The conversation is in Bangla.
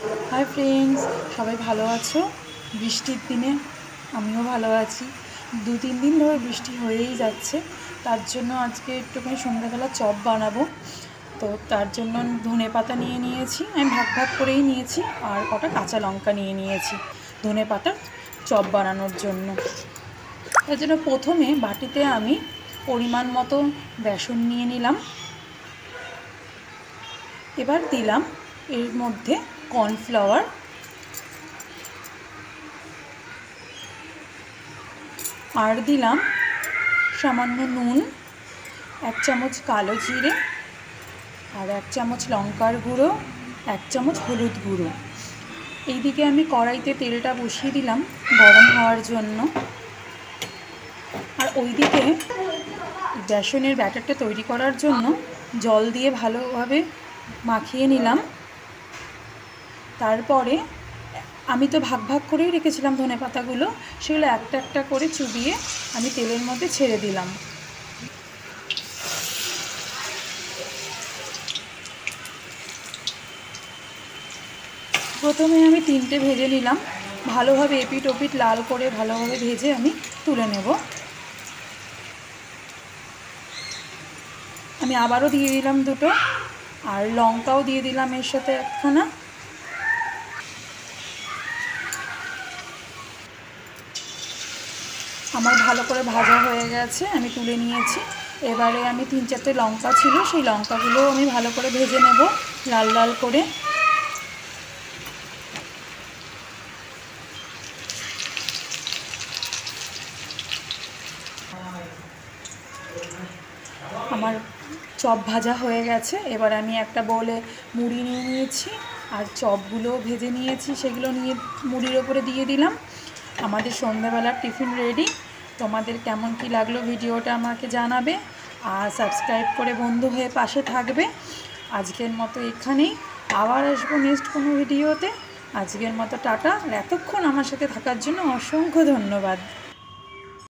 হাই ফ্রেন্ডস, সবাই ভালো আছো? বৃষ্টির দিনে আমিও ভালো আছি। 2-3 দিন ধরে বৃষ্টি হয়েই যাচ্ছে, তার জন্য আজকে একটুখানি সন্ধ্যাবেলা চপ বানাবো। তো তার জন্য ধনে পাতা নিয়ে নিয়েছি, আমি ভাগ ভাগ করেই নিয়েছি, আর কটা কাঁচা লঙ্কা নিয়ে নিয়েছি ধনে পাতার চপ বানানোর জন্য। তার জন্য প্রথমে বাটিতে আমি পরিমাণ মতো বেসন নিয়ে নিলাম। এবার দিলাম এর মধ্যে কর্নফ্লাওয়ার, আর দিলাম সামান্য নুন, 1 চামচ কালো জিরে, আর 1 চামচ লঙ্কার গুঁড়ো, 1 চামচ হলুদ গুঁড়ো। এইদিকে আমি কড়াইতে তেলটা বসিয়ে দিলাম গরম হওয়ার জন্য, আর ওইদিকে বেসনের ব্যাটারটা তৈরি করার জন্য জল দিয়ে ভালোভাবে মাখিয়ে নিলাম। তারপরে আমি তো ভাগ ভাগ করেই রেখেছিলাম ধনে পাতাগুলো, সেগুলো একটা একটা করে চুবিয়ে আমি তেলের মধ্যে ছেড়ে দিলাম। প্রথমে আমি 3টে ভেজে নিলাম, ভালোভাবে এপিট ওপিট লাল করে ভালোভাবে ভেজে আমি তুলে নেব। আমি আবারও দিয়ে দিলাম 2টো, আর লঙ্কাও দিয়ে দিলাম এর সাথে একখানা। আমার ভালো করে ভাজা হয়ে গেছে, আমি তুলে নিয়েছি। এবারে আমি 3-4টে লঙ্কা ছিল, সেই লঙ্কাগুলোও আমি ভালো করে ভেজে নেব লাল লাল করে। আমার চপ ভাজা হয়ে গেছে। এবার আমি একটা বোলে মুড়ি নিয়ে নিয়েছি, আর চপগুলোও ভেজে নিয়েছি, সেগুলো নিয়ে মুড়ির ওপরে দিয়ে দিলাম। আমাদের সন্ধ্যাবেলার টিফিন রেডি। তোমাদের কেমন কি লাগলো ভিডিওটা আমাকে জানাবে, আর সাবস্ক্রাইব করে বন্ধু হয়ে পাশে থাকবে। আজকের মতো এখানেই, আবার আসবো নেক্সট কোনো ভিডিওতে। আজকের মতো টাটা, আর এতক্ষণ আমার সাথে থাকার জন্য অসংখ্য ধন্যবাদ।